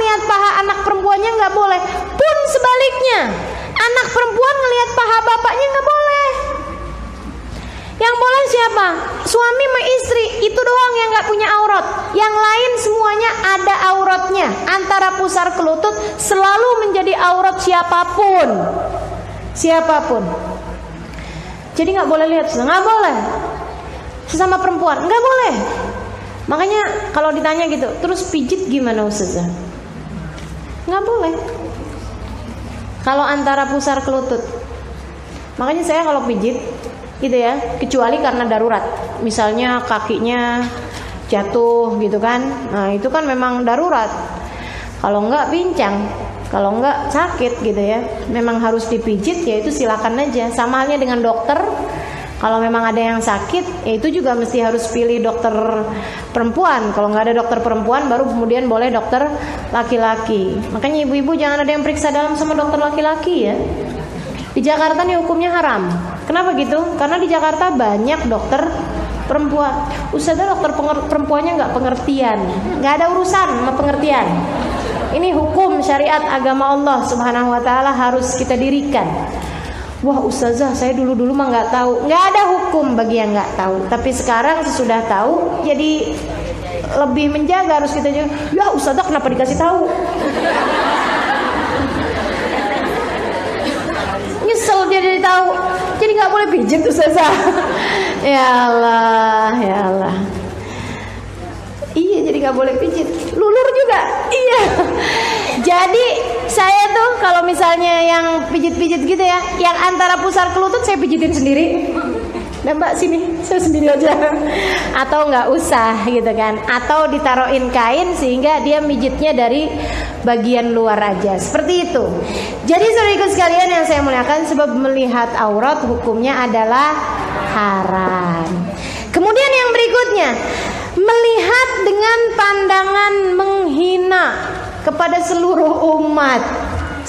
ngelihat paha anak perempuannya nggak boleh. Pun sebaliknya, anak perempuan ngelihat paha bapaknya nggak boleh. Yang boleh siapa? Suami sama istri, itu doang yang nggak punya aurat. Yang lain semuanya ada auratnya. Antara pusar ke lutut selalu menjadi aurat siapapun. Siapapun. Jadi nggak boleh lihat, nggak boleh. Sesama perempuan nggak boleh. Makanya kalau ditanya gitu, terus pijit gimana Ustazah? Nggak boleh. Kalau antara pusar ke lutut. Makanya saya kalau pijit gitu ya, kecuali karena darurat. Misalnya kakinya jatuh gitu kan. Nah, itu kan memang darurat. Kalau enggak pincang, kalau enggak sakit gitu ya. Memang harus dipijit, ya itu silakan aja. Sama halnya dengan dokter. Kalau memang ada yang sakit, ya itu juga mesti harus pilih dokter perempuan. Kalau nggak ada dokter perempuan, baru kemudian boleh dokter laki-laki. Makanya ibu-ibu jangan ada yang periksa dalam sama dokter laki-laki ya. Di Jakarta nih hukumnya haram. Kenapa gitu? Karena di Jakarta banyak dokter perempuan. Ustazah, dokter perempuannya nggak pengertian, nggak ada urusan sama pengertian. Ini hukum syariat agama Allah Subhanahu Wa Taala harus kita dirikan. Wah Ustazah, saya dulu mah nggak tahu. Nggak ada hukum bagi yang nggak tahu. Tapi sekarang sesudah tahu, jadi lebih menjaga, harus kita jaga. Ya Ustazah, kenapa dikasih tahu? Nyesel dia jadi tahu. Jadi nggak boleh pijit Ustazah. Ya Allah, ya Allah. Iya, jadi nggak boleh pijit. Lulur juga. Iya. Jadi saya tuh kalau misalnya yang pijit-pijit gitu ya, yang antara pusar ke lutut saya pijitin sendiri. Nah Mbak sini, saya sendiri aja. Atau nggak usah gitu kan. Atau ditaruhin kain sehingga dia mijitnya dari bagian luar aja. Seperti itu. Jadi saudara sekalian yang saya muliakan, sebab melihat aurat hukumnya adalah haram. Kemudian yang berikutnya, melihat dengan pandangan menghina kepada seluruh umat.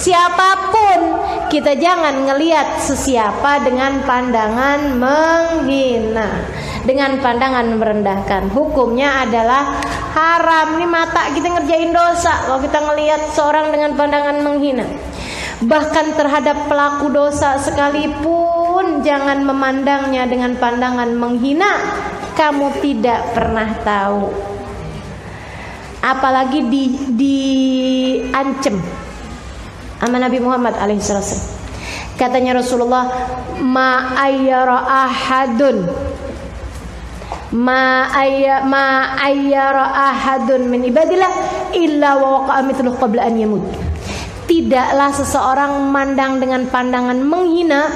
Siapapun, kita jangan ngelihat sesiapa dengan pandangan menghina, dengan pandangan merendahkan. Hukumnya adalah haram. Ini mata kita ngerjain dosa kalau kita ngelihat seorang dengan pandangan menghina. Bahkan terhadap pelaku dosa sekalipun, jangan memandangnya dengan pandangan menghina. Kamu tidak pernah tahu, apalagi diancam sama Nabi Muhammad alaihissalam. Katanya Rasulullah, ma ayyara ahadun min ibadillah illa wa waqa'a mithluhu qabla an yamut. Tidaklah seseorang memandang dengan pandangan menghina,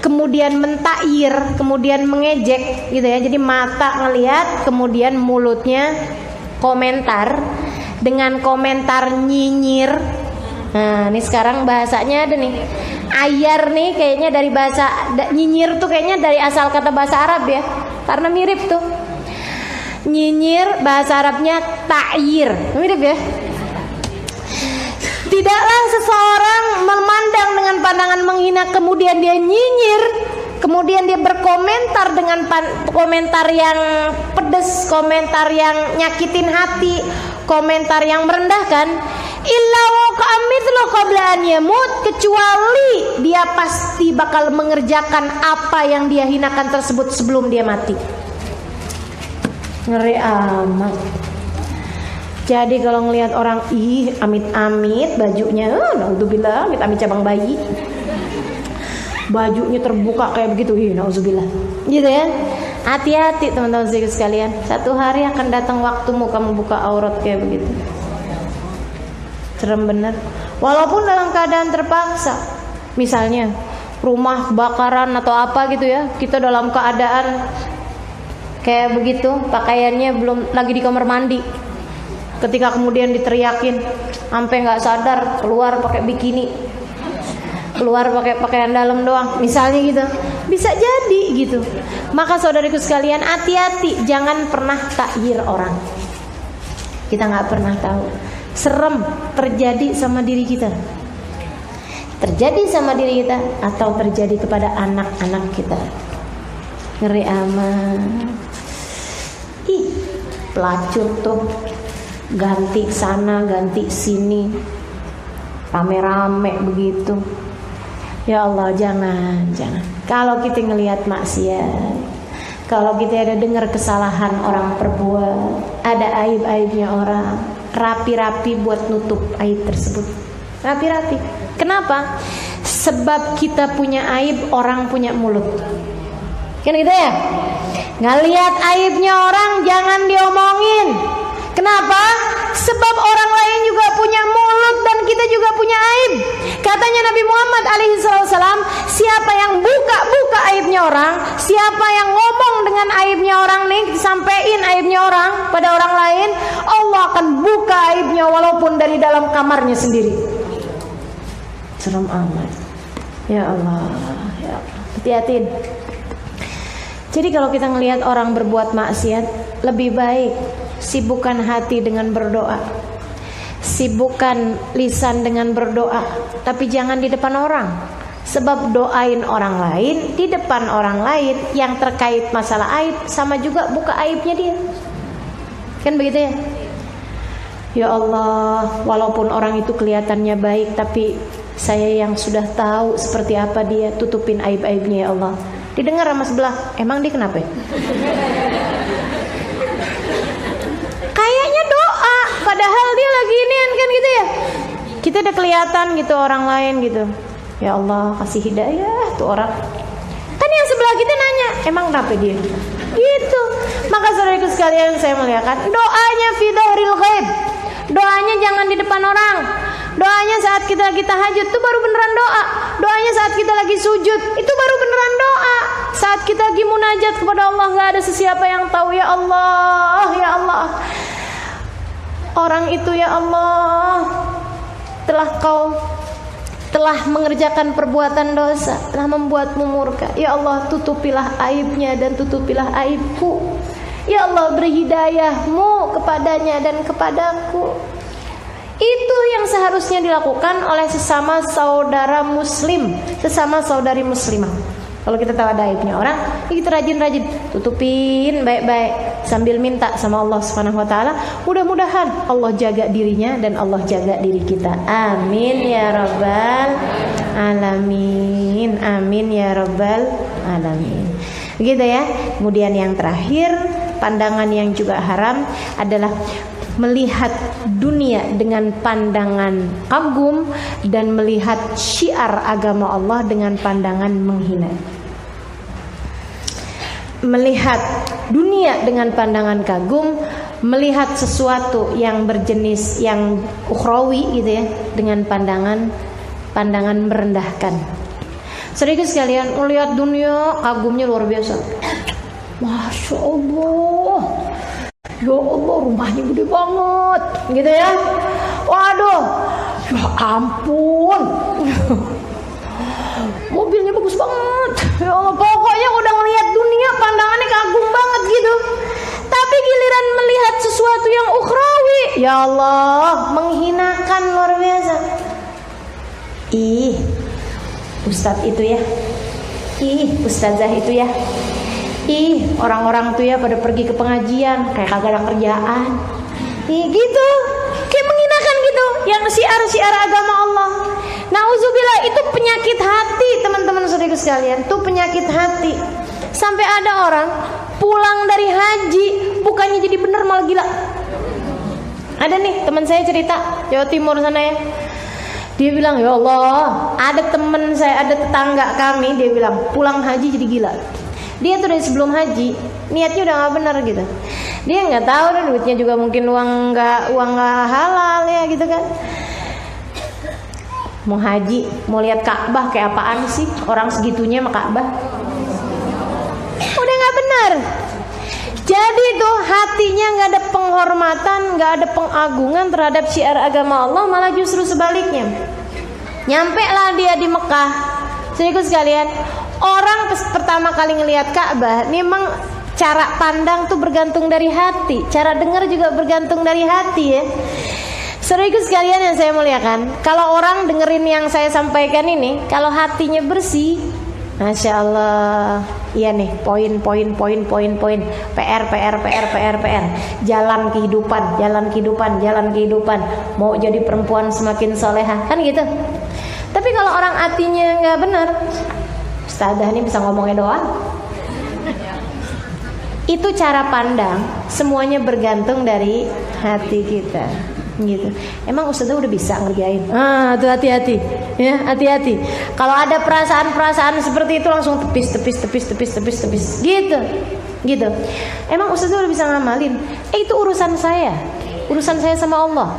kemudian mentair, kemudian mengejek gitu ya. Jadi mata ngelihat, kemudian mulutnya komentar dengan komentar nyinyir. Nah, ini sekarang bahasanya ada nih. Ayar nih kayaknya dari bahasa nyinyir tuh kayaknya dari asal kata bahasa Arab ya. Karena mirip tuh. Nyinyir bahasa Arabnya ta'yir. Mirip ya. Tidaklah seseorang memandang dengan pandangan menghina kemudian dia nyinyir, kemudian dia berkomentar dengan komentar yang pedes, komentar yang nyakitin hati, komentar yang merendahkan. Illa waqa'a mithlu qabla an yamut, kecuali dia pasti bakal mengerjakan apa yang dia hinakan tersebut sebelum dia mati. Ngeri amat. Jadi kalau ngelihat orang, ih amit-amit bajunya, naudzubillah, amit-amit cabang bayi, bajunya terbuka kayak begitu, ih naudzubillah, gitu ya. Hati-hati teman-teman sekalian, satu hari akan datang waktumu kamu buka aurat kayak begitu. Serem bener. Walaupun dalam keadaan terpaksa, misalnya rumah kebakaran atau apa gitu ya, kita dalam keadaan kayak begitu, pakaiannya belum lagi di kamar mandi. Ketika kemudian diteriakin sampai nggak sadar, keluar pakai bikini, keluar pakai pakaian dalam doang, misalnya gitu, bisa jadi gitu. Maka saudariku sekalian, hati-hati, jangan pernah takyir orang. Kita nggak pernah tahu, serem terjadi sama diri kita, terjadi sama diri kita, atau terjadi kepada anak-anak kita. Ngeri amat. Ih, pelacur tuh ganti sana ganti sini, rame-rame begitu. Ya Allah, jangan. Kalau kita ngelihat maksiat, kalau kita ada dengar kesalahan orang perbuat, ada aib-aibnya orang, rapi-rapi buat nutup aib tersebut. Rapi-rapi. Kenapa? Sebab kita punya aib, orang punya mulut. Kan gitu ya? Ngelihat aibnya orang jangan diomongin. Kenapa? Sebab orang lain juga punya mulut dan kita juga punya aib. Katanya Nabi Muhammad alaihissalam, siapa yang buka aibnya orang, siapa yang ngomong dengan aibnya orang nih, disampaikan aibnya orang pada orang lain, Allah akan buka aibnya walaupun dari dalam kamarnya sendiri. Serem amat. Ya Allah, ya Allah. Hati-hati. Jadi kalau kita ngelihat orang berbuat maksiat, lebih baik sibukkan hati dengan berdoa, sibukkan lisan dengan berdoa, tapi jangan di depan orang. Sebab doain orang lain di depan orang lain yang terkait masalah aib, sama juga buka aibnya dia. Kan begitu ya? Ya Allah, walaupun orang itu kelihatannya baik, tapi saya yang sudah tahu seperti apa dia, tutupin aib-aibnya ya Allah. Didengar sama sebelah, emang dia kenapa ya? Kayaknya doa, padahal dia lagi inian kan gitu ya. Kita udah kelihatan gitu orang lain gitu. Ya Allah, kasih hidayah tuh orang. Kan yang sebelah kita nanya, emang kenapa dia? Gitu. Maka saudaraku sekalian, saya melihatkan doanya fi dhahril ghaib. Doanya jangan di depan orang. Doanya saat kita lagi tahajud itu baru beneran doa. Doanya saat kita lagi sujud itu baru beneran doa. Saat kita lagi munajat kepada Allah, gak ada sesiapa yang tahu. Ya Allah, ya Allah, orang itu ya Allah telah mengerjakan perbuatan dosa, telah membuatmu murka. Ya Allah, tutupilah aibnya dan tutupilah aibku. Ya Allah, beri hidayahmu kepadanya dan kepadaku. Itu yang seharusnya dilakukan oleh sesama saudara muslim, sesama saudari muslimah. Kalau kita tahu ada aibnya orang, kita rajin-rajin tutupin baik-baik sambil minta sama Allah Subhanahu wa taala, mudah-mudahan Allah jaga dirinya dan Allah jaga diri kita. Amin ya rabbal alamin. Amin ya rabbal alamin. Begitu ya. Kemudian yang terakhir, pandangan yang juga haram adalah melihat dunia dengan pandangan kagum dan melihat syiar agama Allah dengan pandangan menghina. Melihat dunia dengan pandangan kagum, melihat sesuatu yang berjenis yang ukhrawi gitu ya, dengan pandangan merendahkan. Saudara sekalian, melihat dunia kagumnya luar biasa. Masya Allah, ya Allah, rumahnya gede banget gitu ya. Waduh, ya ampun, mobilnya bagus banget. Ya Allah, pokoknya udah ngelihat dunia pandangannya kagum banget gitu. Tapi giliran melihat sesuatu yang ukhrawi, ya Allah, menghinakan luar biasa. Ih, ustadz itu ya. Ih, ustazah itu ya. Ih, orang-orang tuh ya pada pergi ke pengajian kayak kagak ada kerjaan. Ih, gitu. Kayak menghinakan gitu, yang syiar-syiar agama Allah. Nauzubillah, itu penyakit hati, teman-teman saudaraku sekalian. Itu penyakit hati. Sampai ada orang pulang dari haji bukannya jadi bener malah gila. Ada nih teman saya cerita, Jawa Timur sana ya. Dia bilang, ya Allah, ada teman saya, ada tetangga kami, dia bilang pulang haji jadi gila. Dia tuh dari sebelum haji niatnya udah nggak benar gitu. Dia nggak tahu dan duitnya juga mungkin uang nggak halal ya gitu kan. Mau haji, mau lihat Ka'bah kayak apaan sih? Orang segitunya sama Ka'bah. Udah nggak benar. Jadi tuh hatinya nggak ada penghormatan, nggak ada pengagungan terhadap syiar agama Allah, malah justru sebaliknya. Nyampe lah dia di Mekah. Saudaraku sekalian, orang pertama kali ngelihat Ka'bah, memang cara pandang tuh bergantung dari hati, cara dengar juga bergantung dari hati ya. Saudaraku sekalian yang saya muliakan, kalau orang dengerin yang saya sampaikan ini, kalau hatinya bersih, Masya Allah, Iya nih, poin. PR. Jalan kehidupan. Mau jadi perempuan semakin soleha, kan gitu. Tapi kalau orang hatinya nggak benar, Ustazah ini bisa ngomongnya doang. Itu cara pandang, semuanya bergantung dari hati kita, gitu. Emang Ustazah udah bisa ngerjain? Tuh hati-hati, ya hati-hati. Kalau ada perasaan seperti itu langsung tepis, gitu. Emang Ustazah udah bisa ngamalin? Itu urusan saya sama Allah.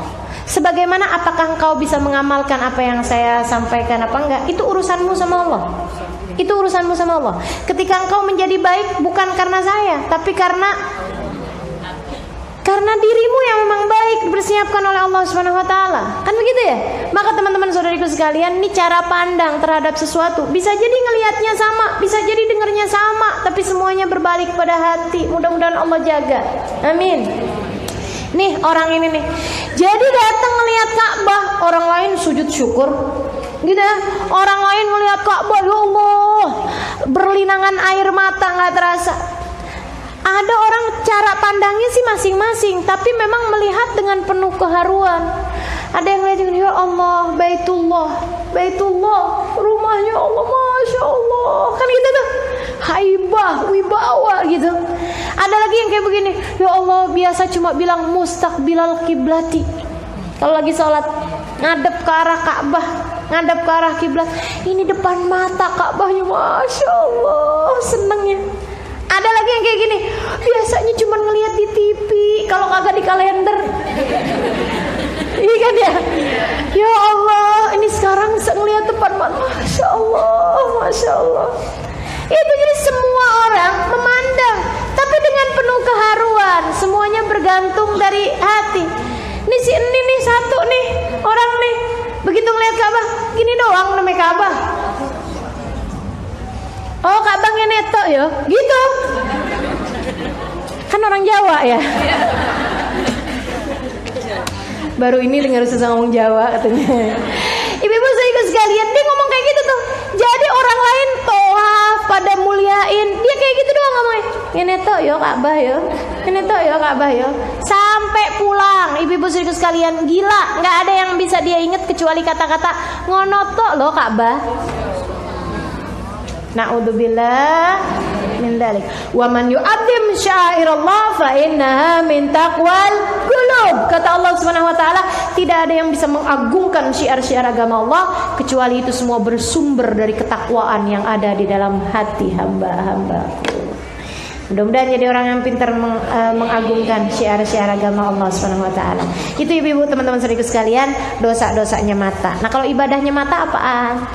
Sebagaimana apakah engkau bisa mengamalkan apa yang saya sampaikan apa enggak? Itu urusanmu sama Allah. Ketika engkau menjadi baik bukan karena saya, tapi karena dirimu yang memang baik dipersiapkan oleh Allah Subhanahu wa taala. Kan begitu ya? Maka teman-teman saudariku sekalian, ini cara pandang terhadap sesuatu. Bisa jadi ngelihatnya sama, bisa jadi dengarnya sama, tapi semuanya berbalik pada hati. Mudah-mudahan Allah jaga. Amin. Nih orang ini nih, jadi datang ngelihat Ka'bah, orang lain sujud syukur, gitu ya. Orang lain ngelihat Ka'bah, ya Allah, berlinangan air mata nggak terasa. Ada orang cara pandangnya sih masing-masing, tapi memang melihat dengan penuh keharuan. Ada yang melihat, ya Allah, Baitullah, rumahnya Allah, Masya Allah, kan gitu tuh, haibah, wibawa gitu. Ada lagi yang kayak begini, ya Allah, biasa cuma bilang mustaqbilal kiblati. Kalau lagi sholat ngadep ke arah Ka'bah, ngadep ke arah kiblat, ini depan mata Ka'bahnya, Masya Allah, senengnya. Ada lagi yang kayak gini, biasanya cuma ngelihat di TV, kalau kagak di kalender. Iya kan ya? Ya Allah, ini sekarang ngelihat depan mata, Masya Allah. Itu jadi semua orang memandang, tapi dengan penuh keharuan. Semuanya bergantung dari hati. Ini nih satu nih orang nih, begitu ngelihat Ka'bah, gini doang namanya Ka'bah. Oh, Ka'bahnya neto ya, gitu. Kan orang Jawa ya. Baru ini dengar susah ngomong Jawa katanya. Ibu-ibu saudara sekalian, dia ngomong kayak gitu tuh. Jadi orang lain tawaf pada muliain, dia kayak gitu doang ngomongnya. Ini tuh yo Ka'bah yo, ini tuh yo Ka'bah yo. Sampai pulang, ibu-ibu saudara sekalian, gila, nggak ada yang bisa dia ingat kecuali kata-kata ngonoto lo Ka'bah. Na'udzubillah min dzalik. Wa man yu'azzim sya'airallah fa innaha min taqwal qulub. Kata Allah Subhanahu wa taala, tidak ada yang bisa mengagungkan syiar-syiar agama Allah kecuali itu semua bersumber dari ketakwaan yang ada di dalam hati hamba-hambaku. Mudah-mudahan jadi orang yang pintar mengagungkan syiar-syiar agama Allah Subhanahu wa taala. Itu ibu-ibu, teman-teman saudaraku sekalian, dosa-dosanya mata. Nah, kalau ibadahnya mata apaan?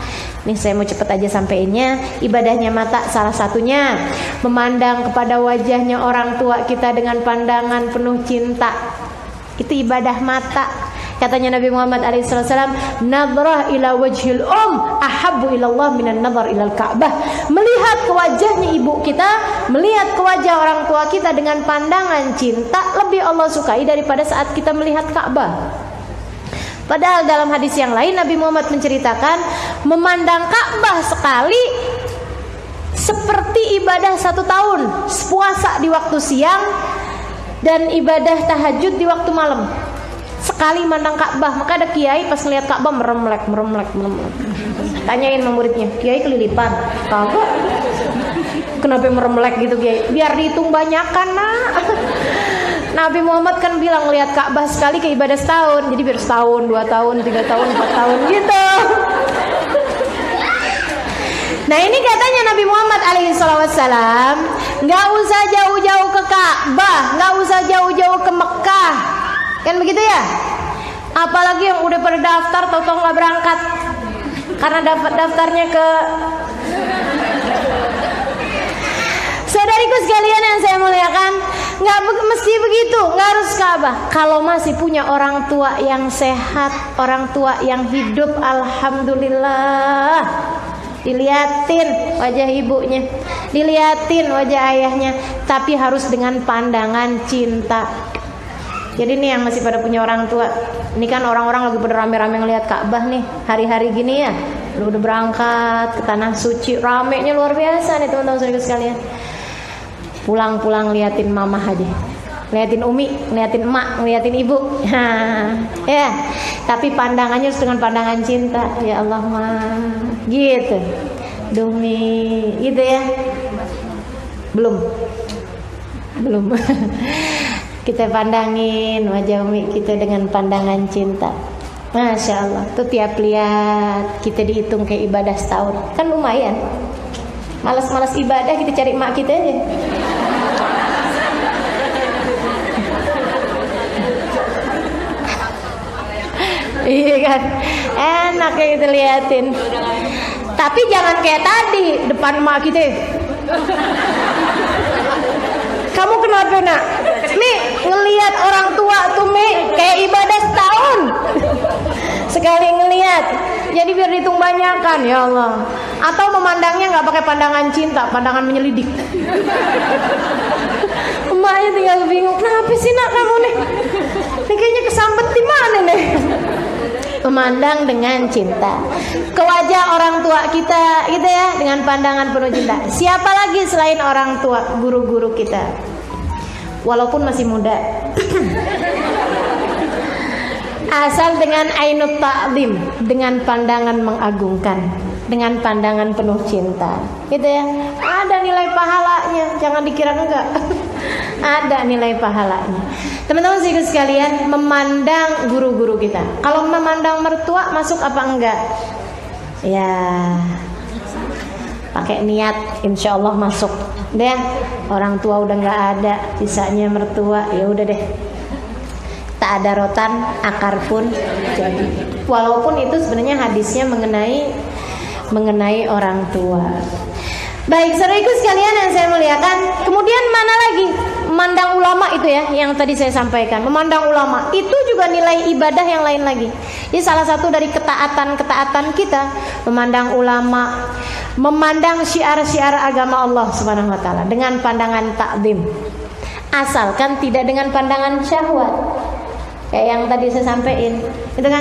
Nih saya mau cepet aja sampeinnya. Ibadahnya mata salah satunya memandang kepada wajahnya orang tua kita dengan pandangan penuh cinta. Itu ibadah mata. Katanya Nabi Muhammad SAW, nadrah ila wajhil ahabbu ilallah minan nadhar ilal Ka'bah. Melihat ke wajahnya ibu kita, melihat ke wajah orang tua kita dengan pandangan cinta, lebih Allah sukai daripada saat kita melihat Ka'bah. Padahal dalam hadis yang lain Nabi Muhammad menceritakan, memandang Ka'bah sekali seperti ibadah 1 tahun, puasa di waktu siang dan ibadah tahajud di waktu malam. Sekali mandang Ka'bah. Maka ada kiai pas ngeliat Ka'bah meremlek. Tanyain sama muridnya, kiai kelilipan? Kagak. Kenapa meremlek gitu kiai? Biar dihitung banyakan nak. Nabi Muhammad kan bilang ngeliat Ka'bah sekali ke ibadah setahun. Jadi biar setahun, 2 tahun, 3 tahun, 4 tahun gitu. Nah ini katanya Nabi Muhammad alaihissalam, nggak usah jauh-jauh ke Ka'bah, nggak usah jauh-jauh ke Mekah, kan begitu ya? Apalagi yang udah pada daftar, tau-tau nggak berangkat karena dapat daftarnya ke. Saudariku sekalian yang saya muliakan, nggak mesti begitu, nggak harus Ka'bah. Kalau masih punya orang tua yang sehat, orang tua yang hidup, alhamdulillah. Diliatin wajah ibunya, diliatin wajah ayahnya, tapi harus dengan pandangan cinta. Jadi nih yang masih pada punya orang tua, ini kan orang-orang lagi pada rame-rame ngelihat Ka'bah nih hari-hari gini ya. udah berangkat ke tanah suci, ramenya luar biasa nih teman-teman saudara sekalian. Pulang-pulang liatin mama aja, liatin umi, liatin emak, liatin ibu. Ya, tapi pandangannya harus dengan pandangan cinta. Ya Allah mah, gitu. Dumi, gitu ya. Belum. Kita pandangin wajah umi kita dengan pandangan cinta. Masya Allah. Tuh tiap lihat kita dihitung kayak ibadah setahun, kan lumayan. Malas-malas ibadah kita cari emak kita aja. Iya kan, enak kayak kita liatin. Tapi jangan kayak tadi depan emak kita. Kamu kenapa nak? Mi ngelihat orang tua tuh Mi kayak ibadah setahun. Sekali ngelihat, jadi biar dihitung banyakan ya Allah. Atau memandangnya nggak pakai pandangan cinta, pandangan menyelidik. Emaknya tinggal bingung, kenapa sih nak kamu nih? Ini kayaknya kesambet di mana nih? Memandang dengan cinta ke wajah orang tua kita, gitu ya, dengan pandangan penuh cinta. Siapa lagi selain orang tua? Guru-guru kita, walaupun masih muda. Asal dengan ainut ta'lim, dengan pandangan mengagungkan, dengan pandangan penuh cinta, gitu ya. Ada nilai pahalanya, jangan dikira enggak. Ada nilai pahalanya. Teman-teman sekalian, memandang guru-guru kita. Kalau memandang mertua masuk apa enggak? Ya, pakai niat, insya Allah masuk. Deh, orang tua udah nggak ada, sisanya mertua, ya udah deh. Tak ada rotan, akar pun jadi. Walaupun itu sebenarnya hadisnya mengenai orang tua. Baik, saudaraku sekalian yang saya muliakan. Kemudian mana lagi? Memandang ulama itu ya, yang tadi saya sampaikan. Memandang ulama itu juga nilai ibadah yang lain lagi. Ini salah satu dari ketaatan kita, memandang ulama, memandang syiar-syiar agama Allah Subhanahu wa taala dengan pandangan takdim. Asalkan tidak dengan pandangan syahwat. Kayak yang tadi saya sampaikan, itu kan,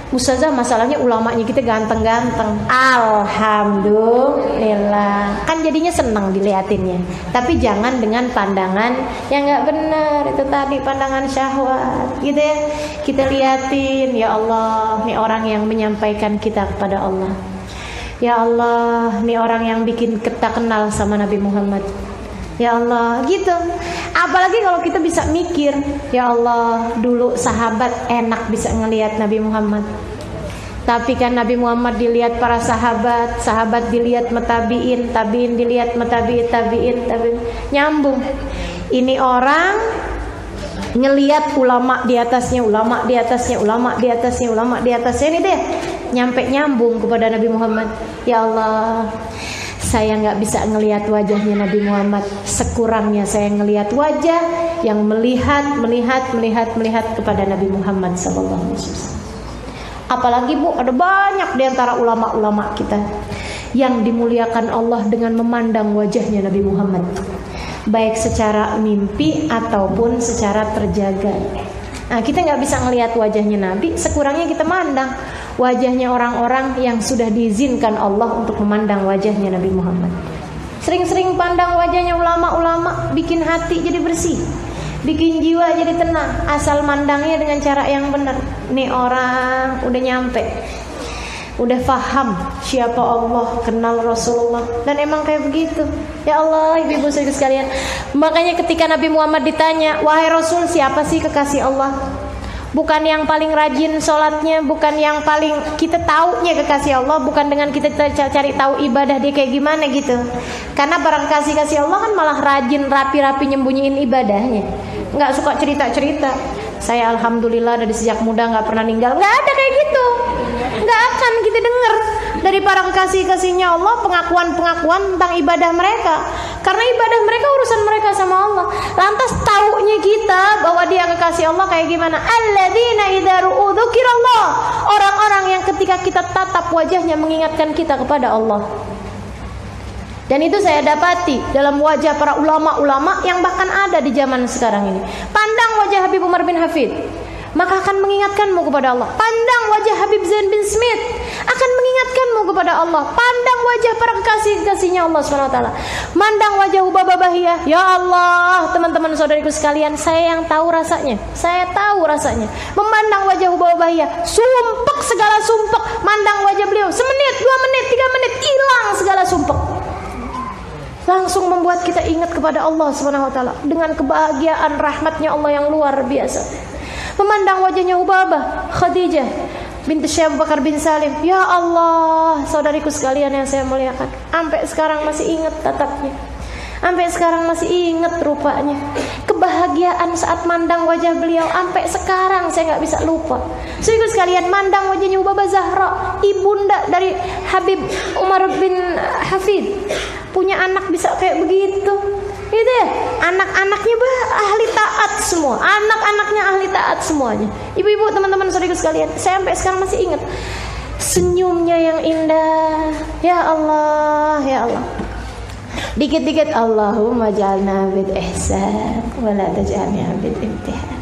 Ustazah masalahnya ulamanya kita ganteng-ganteng. Alhamdulillah, kan jadinya senang dilihatinnya. Tapi jangan dengan pandangan yang nggak benar, itu tadi pandangan syahwat, gitu ya. Kita liatin, ya Allah, ini orang yang menyampaikan kita kepada Allah. Ya Allah, ini orang yang bikin kita kenal sama Nabi Muhammad. Ya Allah, gitu. Apalagi kalau kita bisa mikir, ya Allah, dulu sahabat enak bisa ngelihat Nabi Muhammad. Tapi kan Nabi Muhammad dilihat para sahabat, sahabat dilihat matabiin, tabiin dilihat matabiin, tabiin. Nyambung. Ini orang ngelihat ulama di atasnya, ulama di atasnya, ulama di atasnya, ulama di atasnya. Ini deh, nyambung kepada Nabi Muhammad. Ya Allah, saya nggak bisa ngelihat wajahnya Nabi Muhammad. Sekurangnya saya ngelihat wajah yang melihat kepada Nabi Muhammad SAW. Apalagi Bu, ada banyak di antara ulama-ulama kita yang dimuliakan Allah dengan memandang wajahnya Nabi Muhammad, baik secara mimpi ataupun secara terjaga. Nah, kita nggak bisa ngelihat wajahnya Nabi, sekurangnya kita mandang wajahnya orang-orang yang sudah diizinkan Allah untuk memandang wajahnya Nabi Muhammad. Sering-sering pandang wajahnya ulama-ulama, bikin hati jadi bersih, bikin jiwa jadi tenang. Asal mandangnya dengan cara yang benar. Nih orang udah nyampe, udah faham siapa Allah, kenal Rasulullah, dan emang kayak begitu. Ya Allah, ibu-ibu saudara sekalian. Makanya ketika Nabi Muhammad ditanya, wahai Rasul, siapa sih kekasih Allah? Bukan yang paling rajin sholatnya, bukan yang paling kita taunya kekasih Allah, bukan dengan kita cari tahu ibadah dia kayak gimana gitu. Karena barang kasih Allah kan malah rajin, rapi-rapi nyembunyiin ibadahnya, nggak suka cerita-cerita. Saya alhamdulillah dari sejak muda nggak pernah ninggal, nggak ada kayak gitu. Nggak akan kita dengar dari para kasih-kasihnya Allah pengakuan-pengakuan tentang ibadah mereka. Karena ibadah mereka urusan mereka sama Allah. Lantas taunya kita bahwa dia kekasih Allah kayak gimana? Alladzina idza ru'u dzukirallah. Orang-orang yang ketika kita tatap wajahnya mengingatkan kita kepada Allah. Dan itu saya dapati dalam wajah para ulama-ulama yang bahkan ada di zaman sekarang ini. Pandang wajah Habib Umar bin Hafid, maka akan mengingatkanmu kepada Allah. Pandang wajah Habib Zain bin Smith, akan mengingatkanmu mengingatkanmu kepada Allah. Pandang wajah para kekasih-kekasihnya Allah SWT. Mandang wajah Hubabah Bahiyah. Ya Allah, teman-teman saudariku sekalian, saya yang tahu rasanya. Saya tahu rasanya memandang wajah Hubabah Bahiyah. Sumpek segala sumpek. Mandang wajah beliau, semenit, 2 menit, 3 menit, hilang segala sumpek. Langsung membuat kita ingat kepada Allah SWT dengan kebahagiaan rahmatnya Allah yang luar biasa. Memandang wajahnya Hubabah Khadijah binti Syekh Abu Bakar bin Salim. Ya Allah, saudariku sekalian yang saya muliakan, sampai sekarang masih ingat tatapnya, sampai sekarang masih ingat rupanya. Kebahagiaan saat mandang wajah beliau sampai sekarang saya nggak bisa lupa. Saudariku sekalian, mandang wajahnya Hubabah Zahra, ibunda dari Habib Umar bin Hafid, punya anak bisa kayak begitu. Gitu ya, anak-anaknya ahli taat semua, anak-anaknya ahli taat semuanya. Ibu-ibu, teman-teman, saudariku sekalian, saya sampai sekarang masih ingat senyumnya yang indah. Ya Allah, ya Allah. Dikit-dikit Allahumma ja'alna bil ihsan wa la taj'alna bil imtihan.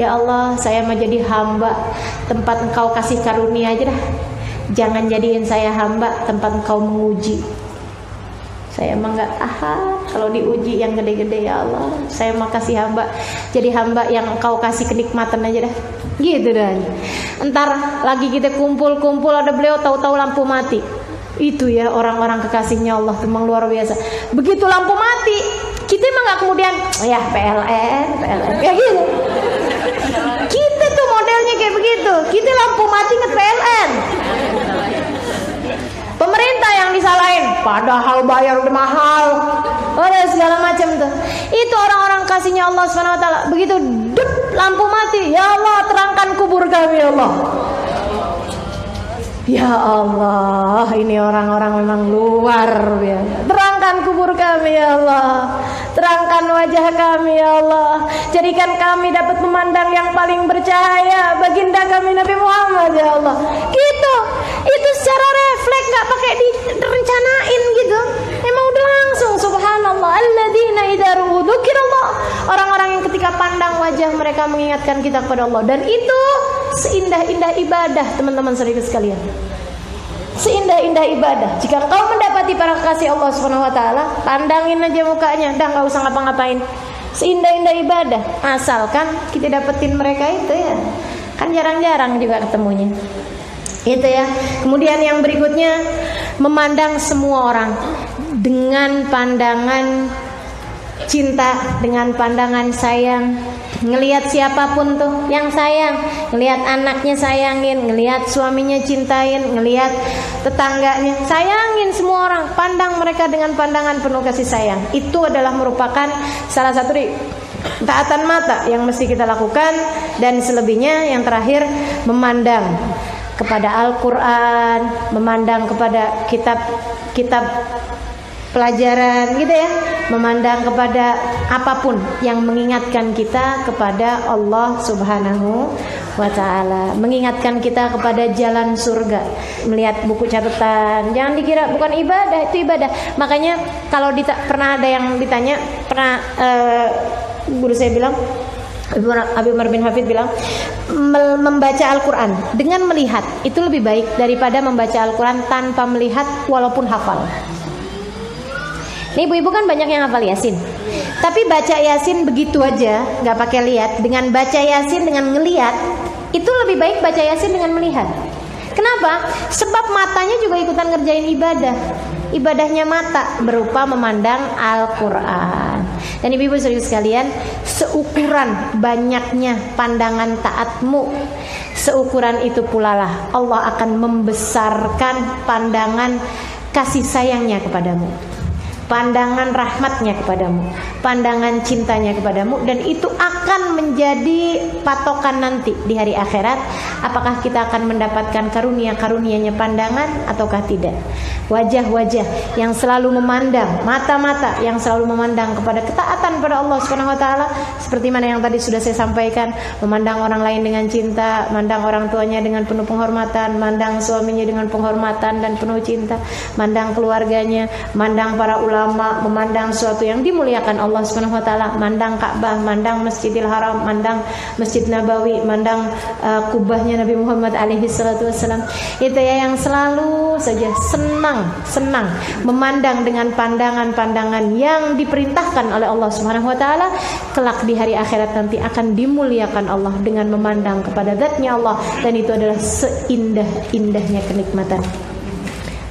Ya Allah, saya mau jadi hamba tempat Engkau kasih karunia aja dah. Jangan jadiin saya hamba tempat Engkau menguji. Saya emang gak tahan kalau diuji yang gede-gede. Ya Allah, saya mau kasih hamba, jadi hamba yang Engkau kasih kenikmatan aja dah. Gitu dah. Entar lagi kita kumpul-kumpul ada beliau, tahu-tahu lampu mati. Itu ya orang-orang kekasihnya Allah, memang luar biasa. Begitu lampu mati, kita emang gak kemudian ya PLN kayak gitu. Kita tuh modelnya kayak begitu. Kita lampu mati nge PLN. Pemerintah yang disalahin, padahal bayar udah mahal, udah segala macam tuh. Itu orang-orang kasihnya Allah SWT. Begitu dep, lampu mati, ya Allah, terangkan kubur kami ya Allah. Ya Allah, ini orang-orang memang luar biasa. Terangkan kubur kami ya Allah, terangkan wajah kami ya Allah. Jadikan kami dapat memandang yang paling bercahaya, baginda kami Nabi Muhammad ya Allah. Gitu. Itu secara refleks, gak pakai direncanain gitu. Emang udah langsung. Subhanallah, alladzina idza ru'u dzukirallah. Orang-orang yang ketika pandang wajah mereka mengingatkan kita kepada Allah. Dan itu seindah-indah ibadah, teman-teman saudara sekalian. Seindah-indah ibadah. Jika kau mendapati para kekasih Allah SWT, pandangin aja mukanya, dah gak usah ngapa-ngapain. Seindah-indah ibadah, asalkan kita dapetin mereka itu ya. Kan jarang-jarang juga ketemunya. Itu ya. Kemudian yang berikutnya, memandang semua orang dengan pandangan cinta, dengan pandangan sayang. Ngelihat siapapun tuh yang sayang, ngelihat anaknya sayangin, ngelihat suaminya cintain, ngelihat tetangganya sayangin, semua orang pandang mereka dengan pandangan penuh kasih sayang. Itu adalah merupakan salah satu taatan mata yang mesti kita lakukan. Dan selebihnya yang terakhir, memandang kepada Al-Quran, memandang kepada kitab-kitab pelajaran gitu ya, memandang kepada apapun yang mengingatkan kita kepada Allah Subhanahu wa ta'ala, mengingatkan kita kepada jalan surga. Melihat buku catatan, jangan dikira bukan ibadah, itu ibadah. Makanya kalau pernah ada yang ditanya, guru saya bilang, Abi Umar bin Hafid bilang, membaca Al-Quran dengan melihat itu lebih baik daripada membaca Al-Quran tanpa melihat walaupun hafal. Ini ibu-ibu kan banyak yang hafal Yasin, tapi baca Yasin begitu aja, nggak pakai lihat. Dengan baca Yasin dengan ngelihat, itu lebih baik baca Yasin dengan melihat. Kenapa? Sebab matanya juga ikutan ngerjain ibadah. Ibadahnya mata berupa memandang Al-Quran. Dan ibu-ibu saudara sekalian, seukuran banyaknya pandangan taatmu, seukuran itu pula lah Allah akan membesarkan pandangan kasih sayangnya kepadamu, pandangan rahmatnya kepadamu, pandangan cintanya kepadamu. Dan itu akan menjadi patokan nanti di hari akhirat, apakah kita akan mendapatkan karunia-karunianya pandangan ataukah tidak. Wajah-wajah yang selalu memandang, mata-mata yang selalu memandang kepada ketaatan pada Allah Subhanahu wa ta'ala, seperti mana yang tadi sudah saya sampaikan, memandang orang lain dengan cinta, mandang orang tuanya dengan penuh penghormatan, mandang suaminya dengan penghormatan dan penuh cinta, mandang keluarganya, mandang para ulama lama memandang sesuatu yang dimuliakan Allah Subhanahu wa taala, mandang Ka'bah, mandang Masjidil Haram, mandang Masjid Nabawi, mandang kubahnya Nabi Muhammad alaihi salatu wasallam. Itu ya yang selalu saja senang memandang dengan pandangan-pandangan yang diperintahkan oleh Allah Subhanahu wa taala. Kelak di hari akhirat nanti akan dimuliakan Allah dengan memandang kepada zatnya Allah, dan itu adalah seindah-indahnya kenikmatan.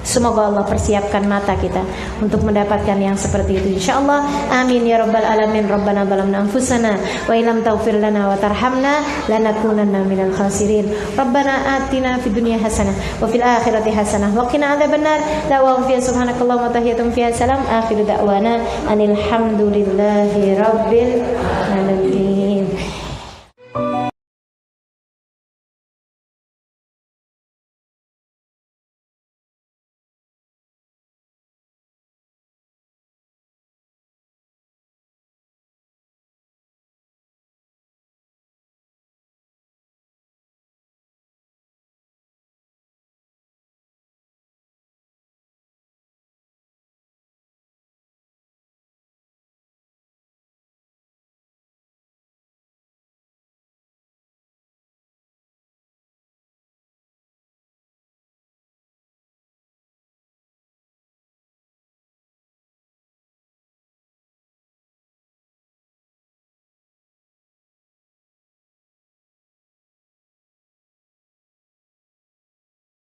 Semoga Allah persiapkan mata kita untuk mendapatkan yang seperti itu insyaallah. Amin ya rabbal alamin. Rabbana zalamna anfusana wa illam taghfir lana wa tarhamna lanakunanna minal khasirin. Rabbana atina fid dunya hasanah wa fil akhirati hasanah wa qina adzabannar. Da'wahum fiha subhanakallahumma wa tahiyatum fiha salam. Akhiru da'wana anil hamdulillahi rabbil alamin.